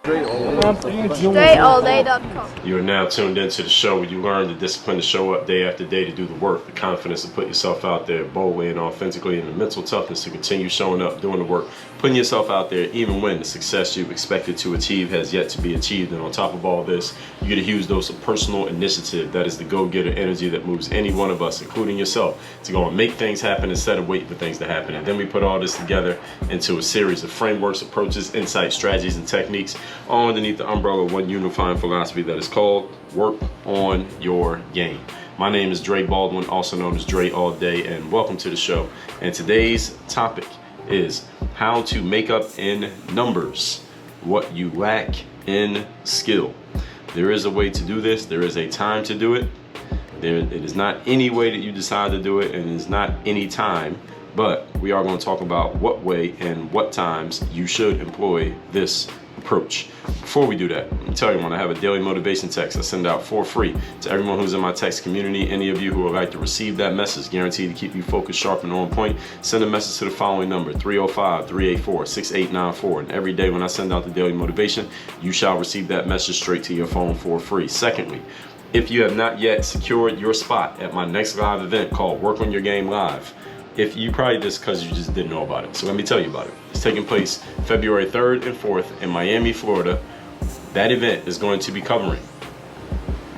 StraightallDay.com. You are now tuned into the show where you learn the discipline to show up day after day to do the work, the confidence to put yourself out there boldly and authentically, and the mental toughness to continue showing up, doing the work, putting yourself out there even when the success you expected to achieve has yet to be achieved. And on top of all this, you get a huge dose of personal initiative. That is the go-getter energy that moves any one of us, including yourself, to go and make things happen instead of waiting for things to happen. And then we put all this together into a series of frameworks, approaches, insights, strategies, and techniques all underneath the umbrella of one unifying philosophy that is called work on your game. My name is Dre Baldwin, also known as Dre All Day, and welcome to the show. And today's topic is how to make up in numbers what you lack in skill. There is a way to do this. There is a time to do it. It is not any way that you decide to do it, and it is not any time, but we are going to talk about what way and what times you should employ this approach. Before we do that, let me tell you, when I have a daily motivation text I send out for free to everyone who's in my text community. Any of you who would like to receive that message, guaranteed to keep you focused, sharp, and on point, send a message to the following number, 305-384-6894. And every day when I send out the daily motivation, you shall receive that message straight to your phone for free. Secondly, if you have not yet secured your spot at my next live event called Work on Your Game Live, if you probably just because you just didn't know about it. So let me tell you about it. It's taking place February 3rd and 4th in Miami, Florida. That event is going to be covering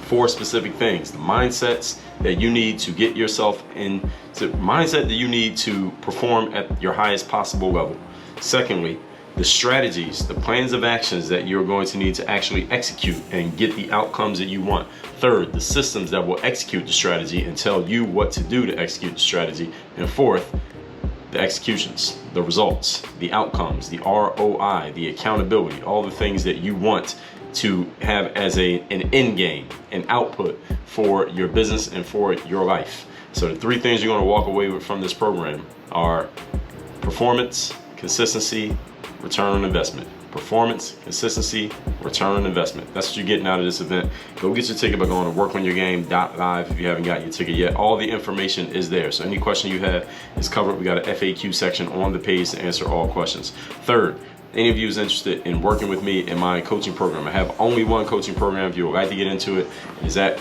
4 specific things: the mindsets that you need to get yourself in, the mindset that you need to perform at your highest possible level. Secondly, the strategies, the plans of actions that you're going to need to actually execute and get the outcomes that you want. Third, the systems that will execute the strategy and tell you what to do to execute the strategy. And fourth, the executions, the results, the outcomes, the ROI, the accountability, all the things that you want to have as an end game, an output for your business and for your life. So the 3 things you're going to walk away with from this program are performance, consistency, return on investment. Performance, consistency, return on investment. That's what you're getting out of this event. Go get your ticket by going to workonyourgame.live if you haven't got your ticket yet. All the information is there. So any question you have is covered. We got an FAQ section on the page to answer all questions. Third, any of you who's interested in working with me in my coaching program, I have only one coaching program. If you would like to get into it, is at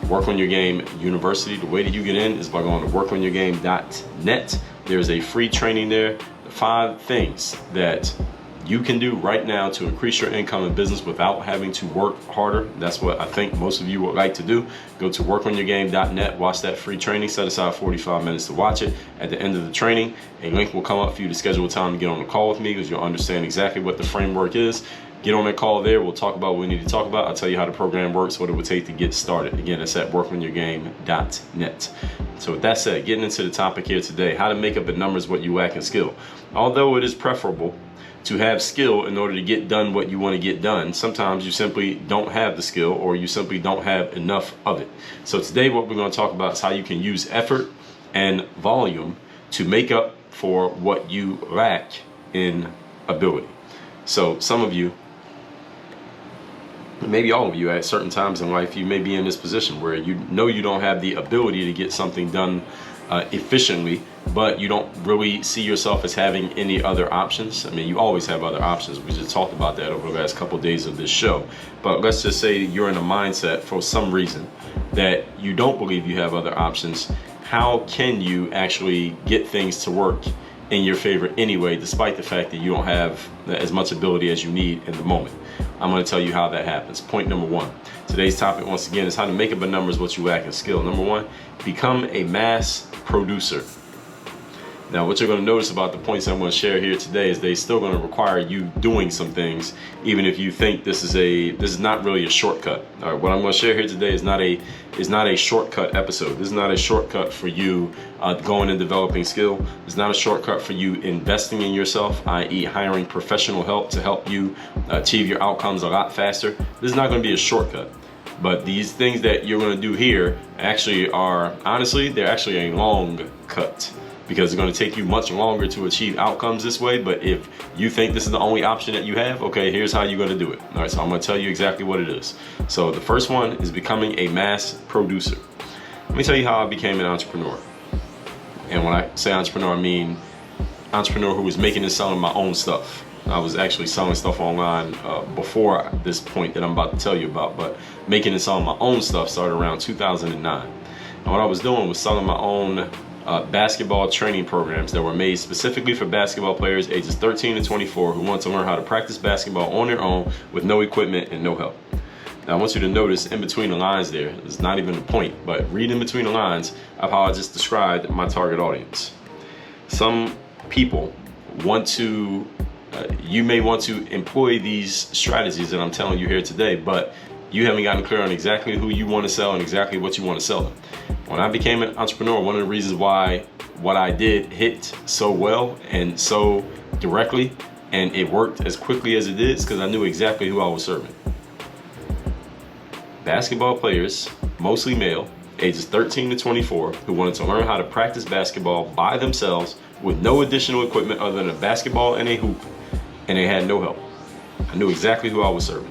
Work on Your Game University. The way that you get in is by going to workonyourgame.net. There's a free training there. 5 things that you can do right now to increase your income in business without having to work harder. That's what I think most of you would like to do. Go to workonyourgame.net, watch that free training, set aside 45 minutes to watch it. At the end of the training, a link will come up for you to schedule a time to get on a call with me, because you'll understand exactly what the framework is. Get on that call there. We'll talk about what we need to talk about. I'll tell you how the program works, what it would take to get started. Again, it's at workonyourgame.net. So with that said, getting into the topic here today, how to make up in numbers what you lack in skill. Although it is preferable to have skill in order to get done what you want to get done, sometimes you simply don't have the skill, or you simply don't have enough of it. So today what we're going to talk about is how you can use effort and volume to make up for what you lack in ability. So some of you, maybe all of you, at certain times in life, you may be in this position where you know you don't have the ability to get something done efficiently, but you don't really see yourself as having any other options. I mean, you always have other options. We just talked about that over the last couple of days of this show. But let's just say you're in a mindset for some reason that you don't believe you have other options. How can you actually get things to work in your favor anyway, despite the fact that you don't have as much ability as you need in the moment? I'm going to tell you how that happens. Point number 1. Today's topic, once again, is how to make up in numbers what you lack in skill. Number 1, become a mass producer. Now, what you're going to notice about the points I'm going to share here today is they're still going to require you doing some things, even if you think this is not really a shortcut. All right, what I'm going to share here today is not a shortcut episode. This is not a shortcut for you going and developing skill. It's not a shortcut for you investing in yourself, i.e. hiring professional help to help you achieve your outcomes a lot faster. This is not going to be a shortcut. But these things that you're going to do here actually are, honestly, they're actually a long cut, because it's going to take you much longer to achieve outcomes this way. But if you think this is the only option that you have, okay, here's how you're going to do it. All right, so I'm going to tell you exactly what it is. So the first one is becoming a mass producer. Let me tell you how I became an entrepreneur. And when I say entrepreneur, I mean entrepreneur who was making and selling my own stuff. I was actually selling stuff online before this point that I'm about to tell you about, but making and selling my own stuff started around 2009. And what I was doing was selling my own basketball training programs that were made specifically for basketball players ages 13 to 24 who want to learn how to practice basketball on their own with no equipment and no help. Now I want you to notice in between the lines there, it's not even a point, but read in between the lines of how I just described my target audience. Some people want to, you may want to employ these strategies that I'm telling you here today, but you haven't gotten clear on exactly who you want to sell and exactly what you want to sell them. When I became an entrepreneur, one of the reasons why what I did hit so well and so directly and it worked as quickly as it did is because I knew exactly who I was serving. Basketball players, mostly male, ages 13 to 24, who wanted to learn how to practice basketball by themselves with no additional equipment other than a basketball and a hoop, and they had no help. I knew exactly who I was serving.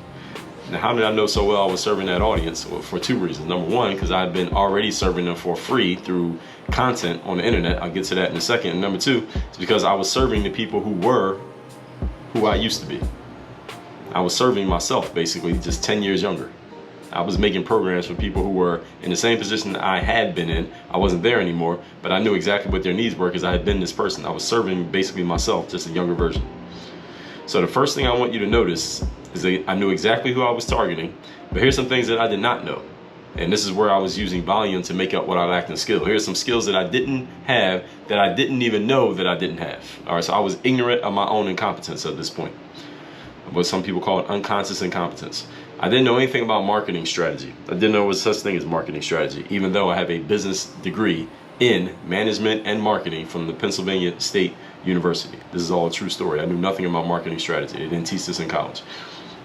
Now, how did I know so well I was serving that audience? Well, for two reasons. Number one, because I had been already serving them for free through content on the internet. I'll get to that in a second. And number two, it's because I was serving the people who were who I used to be. I was serving myself, basically, just 10 years younger. I was making programs for people who were in the same position that I had been in. I wasn't there anymore, but I knew exactly what their needs were because I had been this person. I was serving basically myself, just a younger version. So the first thing I want you to notice is that I knew exactly who I was targeting, but here's some things that I did not know. And this is where I was using volume to make up what I lacked in skill. Here's some skills that I didn't have that I didn't even know that I didn't have. All right, so I was ignorant of my own incompetence at this point. What some people call it unconscious incompetence. I didn't know anything about marketing strategy. I didn't know there was such thing as marketing strategy, even though I have a business degree in management and marketing from the Pennsylvania State University. This is all a true story. I knew nothing about marketing strategy. They didn't teach this in college.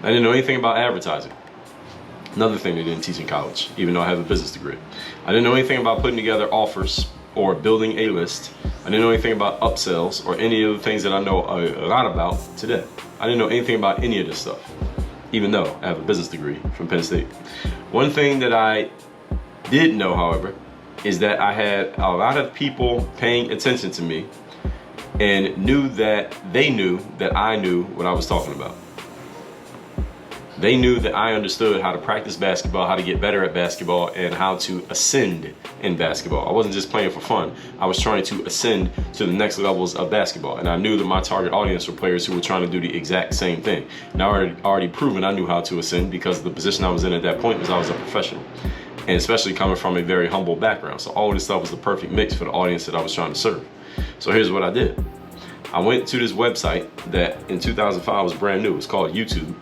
I didn't know anything about advertising. Another thing they didn't teach in college, even though I have a business degree. I didn't know anything about putting together offers or building a list. I didn't know anything about upsells or any of the things that I know a lot about today. I didn't know anything about any of this stuff, even though I have a business degree from Penn State. One thing that I did know, however, is that I had a lot of people paying attention to me and knew that they knew that I knew what I was talking about. They knew that I understood how to practice basketball, how to get better at basketball, and how to ascend in basketball. I wasn't just playing for fun. I was trying to ascend to the next levels of basketball. And I knew that my target audience were players who were trying to do the exact same thing. Now I already proven I knew how to ascend because the position I was in at that point was I was a professional. And especially coming from a very humble background. So all of this stuff was the perfect mix for the audience that I was trying to serve. So here's what I did. I went to this website that in 2005 was brand new. It's called YouTube.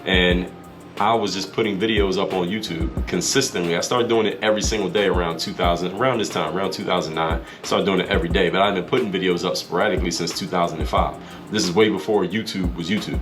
And I was just putting videos up on YouTube consistently. I started doing it every single day around 2000, around this time, around 2009. Started doing it every day, but I've been putting videos up sporadically since 2005. This is way before YouTube was YouTube.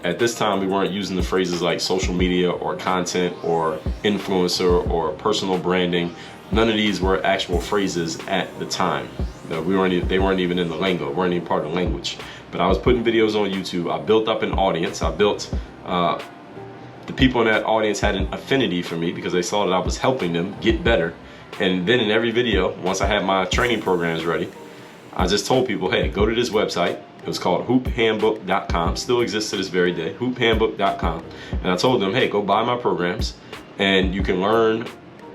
At this time, we weren't using the phrases like social media or content or influencer or personal branding. None of these were actual phrases at the time. They weren't even in the lingo, weren't even part of the language. But I was putting videos on YouTube. I built up an audience. I built, the people in that audience had an affinity for me because they saw that I was helping them get better. And then in every video, once I had my training programs ready, I just told people, hey, go to this website. It was called hoophandbook.com, still exists to this very day, hoophandbook.com. And I told them, hey, go buy my programs and you can learn,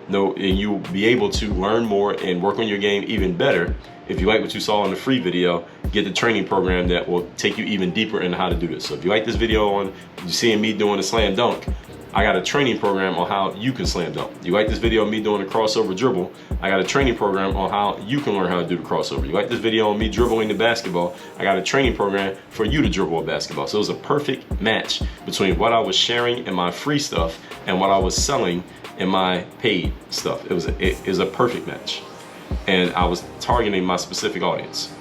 and you'll be able to learn more and work on your game even better. If you like what you saw in the free video, get the training program that will take you even deeper into how to do this. So if you like this video on you seeing me doing a slam dunk, I got a training program on how you can slam dunk. You like this video of me doing a crossover dribble, I got a training program on how you can learn how to do the crossover. You like this video on me dribbling the basketball, I got a training program for you to dribble a basketball. So it was a perfect match between what I was sharing in my free stuff and what I was selling in my paid stuff. It was a perfect match. And I was targeting my specific audience.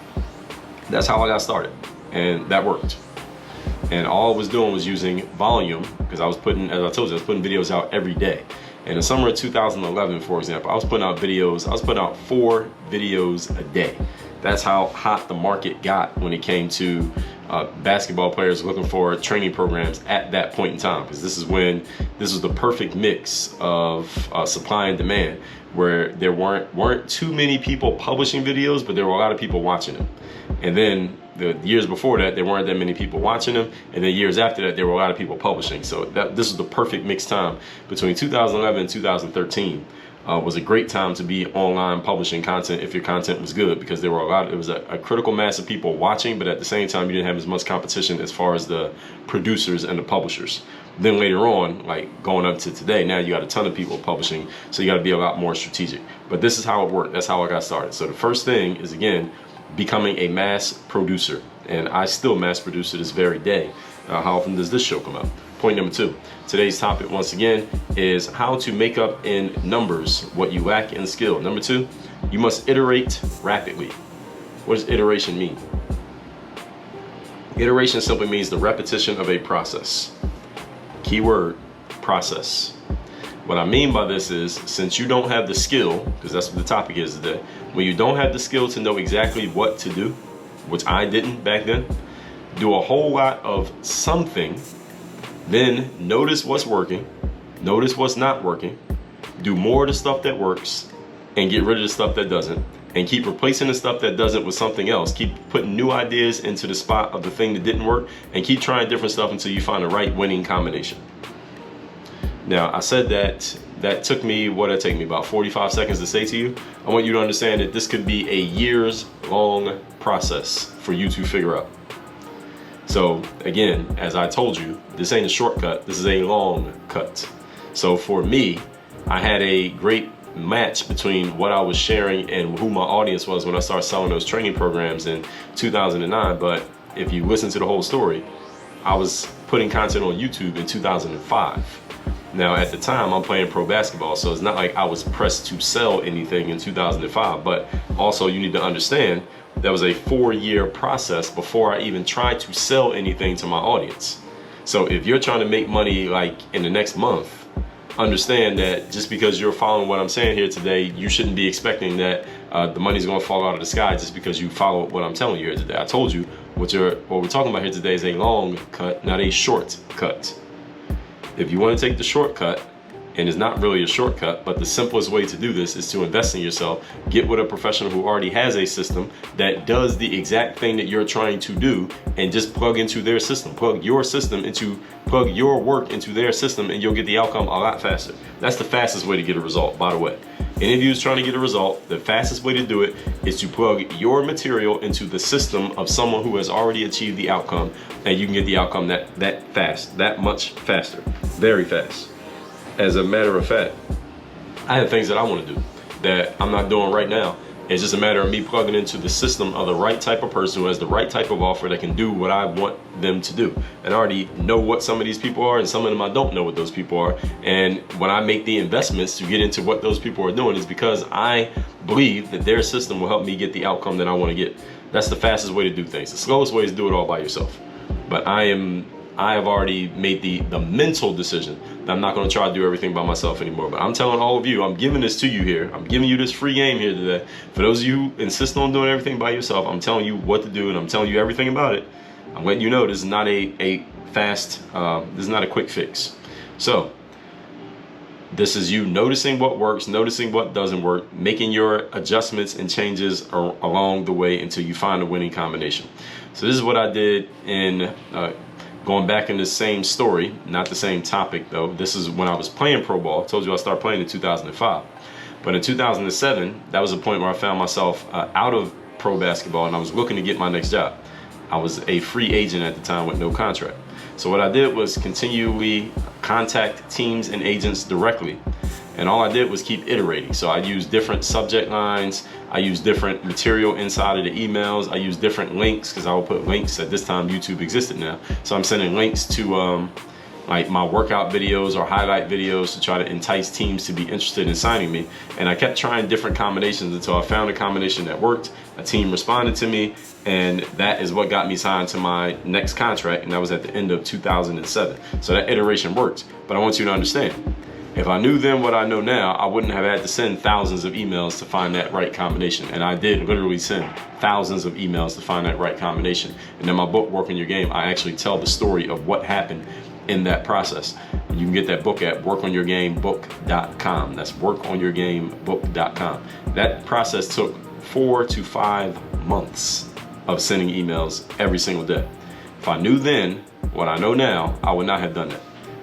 That's how I got started, and that worked. And all I was doing was using volume because I was putting, as I told you, I was putting videos out every day. In the summer of 2011, for example, I was putting out 4 videos a day. That's how hot the market got when it came to basketball players looking for training programs at that point in time, because this was the perfect mix of supply and demand, where there weren't too many people publishing videos, but there were a lot of people watching them. And then The years before that, there weren't that many people watching them, and then years after that, there were a lot of people publishing. So this was the perfect mixed time between 2011 and 2013. Was a great time to be online publishing content if your content was good, because there were it was a critical mass of people watching, but at the same time you didn't have as much competition as far as the producers and the publishers. Then later on, like going up to today, now you got a ton of people publishing, so you got to be a lot more strategic. But this is how it worked. That's how I got started. So the first thing is, again, becoming a mass producer, and I still mass produce to this very day. How often does this show come out? Point number 2. Today's topic, once again, is how to make up in numbers what you lack in skill. Number 2, you must iterate rapidly. What does iteration mean? Iteration simply means the repetition of a process. Keyword, process. What I mean by this is, since you don't have the skill, because that's what the topic is today, when you don't have the skill to know exactly what to do, which I didn't back then, do a whole lot of something, then notice what's working, notice what's not working, do more of the stuff that works, and get rid of the stuff that doesn't, and keep replacing the stuff that doesn't with something else. Keep putting new ideas into the spot of the thing that didn't work, and keep trying different stuff until you find the right winning combination. Now, I said that took me, what did it take me, about 45 seconds to say to you. I want you to understand that this could be a years-long process for you to figure out. So again, as I told you, this ain't a shortcut, this is a long cut. So for me, I had a great match between what I was sharing and who my audience was when I started selling those training programs in 2009. But if you listen to the whole story, I was putting content on YouTube in 2005. Now at the time I'm playing pro basketball, so it's not like I was pressed to sell anything in 2005, but also you need to understand that was a 4-year process before I even tried to sell anything to my audience. So if you're trying to make money like in the next month, understand that just because you're following what I'm saying here today, you shouldn't be expecting that the money's gonna fall out of the sky just because you follow what I'm telling you here today. I told you what we're talking about here today is a long cut, not a short cut. If you want to take the shortcut, and it's not really a shortcut, but the simplest way to do this is to invest in yourself, get with a professional who already has a system that does the exact thing that you're trying to do, and just plug into their system, plug your work into their system, and you'll get the outcome a lot faster. That's the fastest way to get a result, by the way. Any of you who's trying to get a result, the fastest way to do it is to plug your material into the system of someone who has already achieved the outcome, and you can get the outcome that fast, that much faster, very fast. As a matter of fact, I have things that I want to do that I'm not doing right now. It's just a matter of me plugging into the system of the right type of person who has the right type of offer that can do what I want them to do. And I already know what some of these people are, and some of them I don't know what those people are. And when I make the investments to get into what those people are doing, is because I believe that their system will help me get the outcome that I want to get. That's the fastest way to do things. The slowest way is to do it all by yourself. But I have already made the mental decision that I'm not going to try to do everything by myself anymore. But I'm telling all of you, I'm giving this to you here. I'm giving you this free game here today. For those of you who insist on doing everything by yourself, I'm telling you what to do, and I'm telling you everything about it. I'm letting you know this is not a fast, this is not a quick fix. So this is you noticing what works, noticing what doesn't work, making your adjustments and changes along the way until you find a winning combination. So this is what I did in going back in the same story, not the same topic though. This is when I was playing pro ball. I told you I started playing in 2005. But in 2007, that was a point where I found myself out of pro basketball, and I was looking to get my next job. I was a free agent at the time with no contract. So what I did was continually contact teams and agents directly. And all I did was keep iterating. So I used different subject lines. I used different material inside of the emails. I used different links, because I would put links. At this time, YouTube existed now. So I'm sending links to like my workout videos or highlight videos to try to entice teams to be interested in signing me. And I kept trying different combinations until I found a combination that worked. A team responded to me, and that is what got me signed to my next contract, and that was at the end of 2007. So that iteration worked. But I want you to understand, if I knew then what I know now, I wouldn't have had to send thousands of emails to find that right combination. And I did literally send thousands of emails to find that right combination. And in my book, Work on Your Game, I actually tell the story of what happened in that process. You can get that book at workonyourgamebook.com. That's workonyourgamebook.com. That process took 4 to 5 months. of sending emails every single day. If I knew then what I know now, I would not have done that.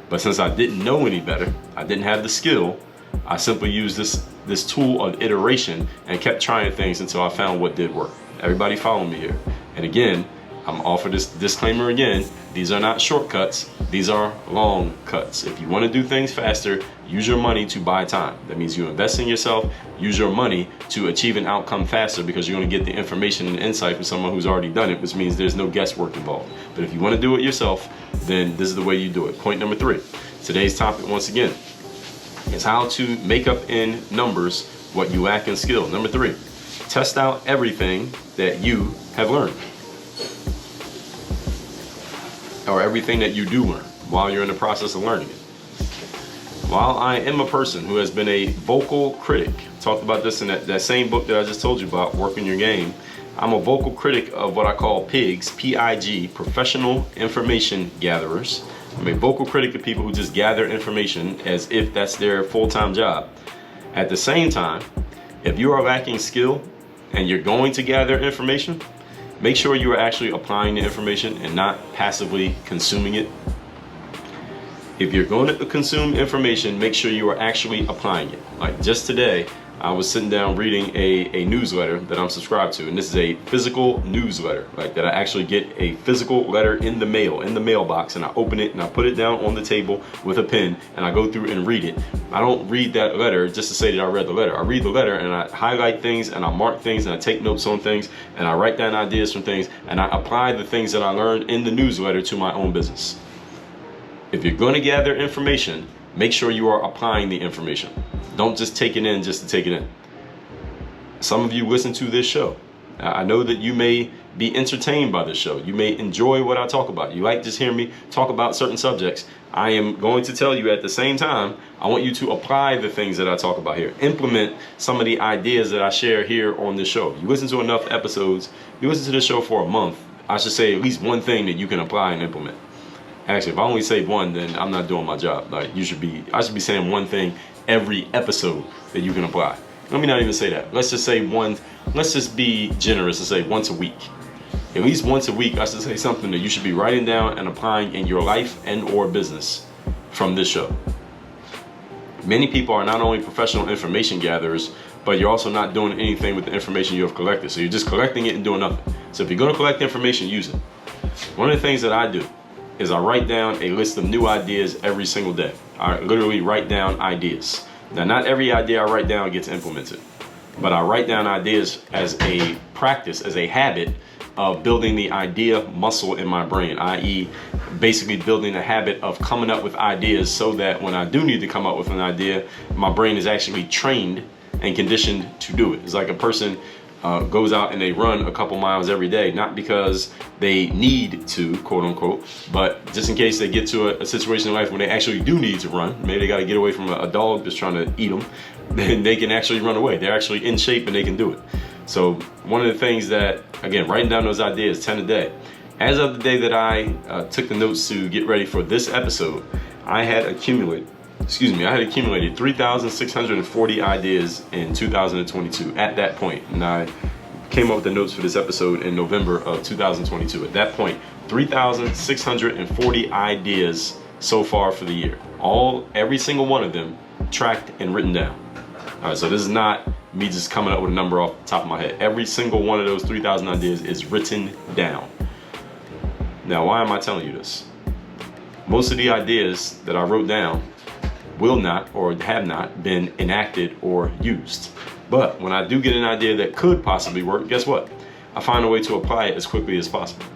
But since I didn't know any better, I didn't have the skill, I simply used this tool of iteration and kept trying things until I found what did work. Everybody follow me here. And again, I'm offered this disclaimer again. These are not shortcuts. These are long cuts. If you want to do things faster, use your money to buy time. That means you invest in yourself, use your money to achieve an outcome faster, because you're going to get the information and insight from someone who's already done it, which means there's no guesswork involved. But if you want to do it yourself, then this is the way you do it. Point number 3. Today's topic, once again, is how to make up in numbers what you lack in skill. Number 3, test out everything that you have learned, or everything that you do learn while you're in the process of learning it. While I am a person who has been a vocal critic, talked about this in that same book that I just told you about, Work on Your Game, I'm a vocal critic of what I call PIGs, P-I-G, professional information gatherers. I'm a vocal critic of people who just gather information as if that's their full-time job. At the same time, if you are lacking skill and you're going to gather information, make sure you are actually applying the information and not passively consuming it. If you're going to consume information, make sure you are actually applying it. Like just today, I was sitting down reading a newsletter that I'm subscribed to, and this is a physical newsletter, like that I actually get a physical letter in the mailbox, and I open it and I put it down on the table with a pen, and I go through and read it. I don't read that letter just to say that I read the letter. I read the letter and I highlight things and I mark things and I take notes on things and I write down ideas from things and I apply the things that I learned in the newsletter to my own business. If you're going to gather information, make sure you are applying the information. Don't just take it in just to take it in. Some of you listen to this show. I know that you may be entertained by this show. You may enjoy what I talk about. You like just hearing me talk about certain subjects. I am going to tell you at the same time, I want you to apply the things that I talk about here. Implement some of the ideas that I share here on this show. You listen to enough episodes, you listen to the show for a month, I should say at least one thing that you can apply and implement. Actually, if I only say one, then I'm not doing my job. Like I should be saying one thing every episode that you can apply. Let me not even say that. Let's just say one. Let's just be generous and say once a week. At least once a week, I should say something that you should be writing down and applying in your life and or business from this show. Many people are not only professional information gatherers, but you're also not doing anything with the information you have collected. So you're just collecting it and doing nothing. So if you're going to collect information, use it. One of the things that I do is I write down a list of new ideas every single day. I literally write down ideas. Now, not every idea I write down gets implemented, but I write down ideas as a practice, as a habit of building the idea muscle in my brain, i.e. basically building a habit of coming up with ideas so that when I do need to come up with an idea, my brain is actually trained and conditioned to do it. It's like a person goes out and they run a couple miles every day, not because they need to, quote unquote, but just in case they get to a situation in life when they actually do need to run. Maybe they got to get away from a dog that's trying to eat them, then they can actually run away. They're actually in shape and they can do it. So one of the things that, again, writing down those ideas, 10 a day. As of the day that I took the notes to get ready for this episode, I had accumulated 3,640 ideas in 2022 at that point. And I came up with the notes for this episode in November of 2022. At that point, 3,640 ideas so far for the year. Every single one of them tracked and written down. All right, so this is not me just coming up with a number off the top of my head. Every single one of those 3,000 ideas is written down. Now, why am I telling you this? Most of the ideas that I wrote down will not or have not been enacted or used. But when I do get an idea that could possibly work, guess what? I find a way to apply it as quickly as possible.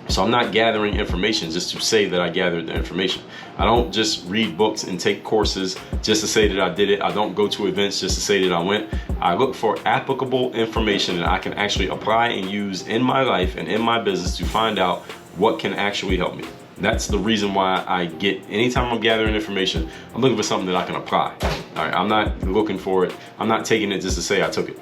So I'm not gathering information just to say that I gathered the information. I don't just read books and take courses just to say that I did it. I don't go to events just to say that I went. I look for applicable information that I can actually apply and use in my life and in my business to find out what can actually help me. That's the reason why anytime I'm gathering information, I'm looking for something that I can apply. All right, I'm not looking for it. I'm not taking it just to say I took it.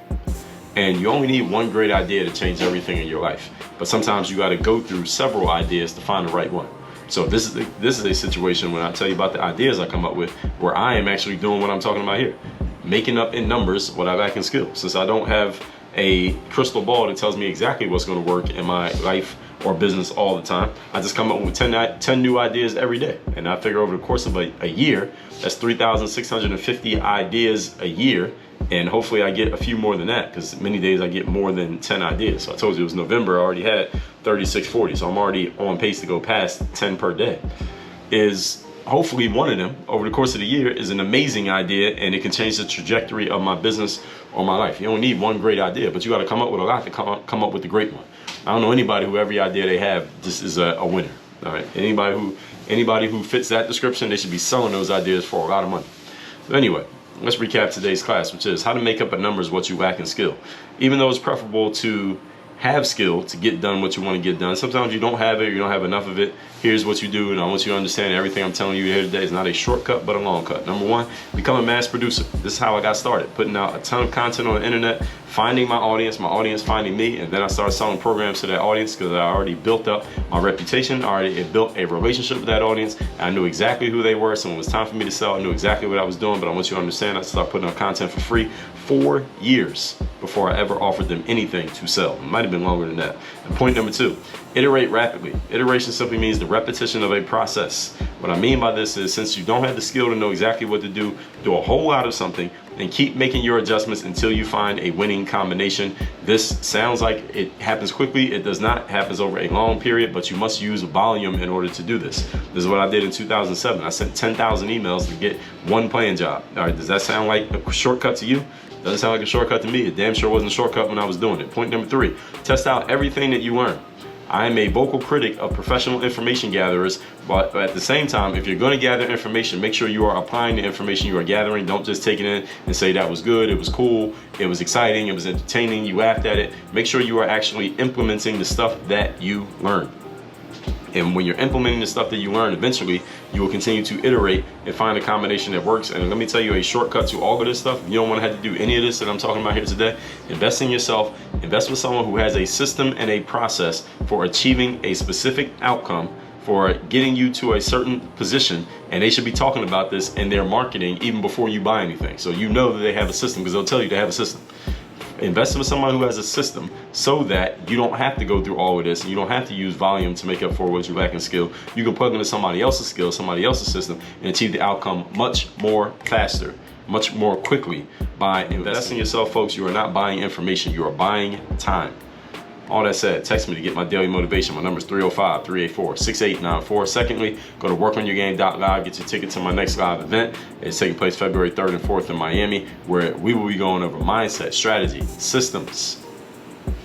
And you only need one great idea to change everything in your life. But sometimes you got to go through several ideas to find the right one. So this is a situation when I tell you about the ideas I come up with where I am actually doing what I'm talking about here. Making up in numbers what I lack in skill. Since I don't have a crystal ball that tells me exactly what's going to work in my life or business all the time. I just come up with 10 new ideas every day. And I figure over the course of a year, that's 3,650 ideas a year. And hopefully I get a few more than that, because many days I get more than 10 ideas. So I told you it was November, I already had 3640. So I'm already on pace to go past 10 per day. Is hopefully one of them over the course of the year is an amazing idea, and it can change the trajectory of my business or my life. You don't need one great idea, but you got to come up with a lot to come up with the great one. I don't know anybody who every idea they have just is a winner. All right, anybody who fits that description, they should be selling those ideas for a lot of money. But anyway, let's recap today's class, which is how to make up a number is what you lack in skill. Even though it's preferable to have skill to get done what you want to get done, sometimes you don't have it, you don't have enough of it. Here's what you do, and I want you to understand everything I'm telling you here today is not a shortcut but a long cut. Number one, become a mass producer. This is how I got started, putting out a ton of content on the internet, finding my audience finding me, and then I started selling programs to that audience because I already built up my reputation, I already built a relationship with that audience, and I knew exactly who they were. So when it was time for me to sell, I knew exactly what I was doing. But I want you to understand, I started putting out content for free 4 years before I ever offered them anything to sell. It might have been longer than that. And point number two, iterate rapidly. Iteration simply means the repetition of a process. What I mean by this is, since you don't have the skill to know exactly what to do a whole lot of something and keep making your adjustments until you find a winning combination. This sounds like it happens quickly. It does not. It happens over a long period, but you must use volume in order to do this. This is what I did in 2007. I sent 10,000 emails to get one playing job. All right, does that sound like a shortcut to you? Doesn't sound like a shortcut to me. It damn sure wasn't a shortcut when I was doing it. Point number three, test out everything that you learn. I am a vocal critic of professional information gatherers, but at the same time, if you're going to gather information, make sure you are applying the information you are gathering. Don't just take it in and say that was good, it was cool, it was exciting, it was entertaining, you laughed at it. Make sure you are actually implementing the stuff that you learned. And when you're implementing the stuff that you learn, eventually you will continue to iterate and find a combination that works. And let me tell you a shortcut to all of this stuff. You don't want to have to do any of this that I'm talking about here today. Invest in yourself. Invest with someone who has a system and a process for achieving a specific outcome, for getting you to a certain position, and they should be talking about this in their marketing even before you buy anything. So you know that they have a system, because they'll tell you they have a system. Invest with someone who has a system so that you don't have to go through all of this, and you don't have to use volume to make up for what you lack in skill. You can plug into somebody else's skill, somebody else's system, and achieve the outcome much more faster, much more quickly by investing in yourself, folks. You are not buying information, you are buying time. All that said, text me to get my daily motivation. My number is 305-384-6894. Secondly, go to workonyourgame.live, get your ticket to my next live event. It's taking place February 3rd and 4th in Miami, where we will be going over mindset, strategy, systems,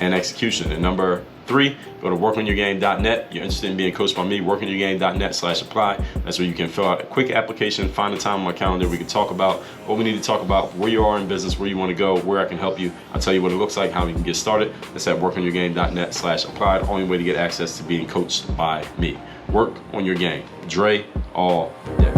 and execution. And number three, go to workonyourgame.net. You're interested in being coached by me, workonyourgame.net/apply. That's where you can fill out a quick application, find a time on my calendar. We can talk about what we need to talk about, where you are in business, where you want to go, where I can help you. I'll tell you what it looks like, how we can get started. That's at workonyourgame.net/apply. The only way to get access to being coached by me. Work on your game. Dre all day.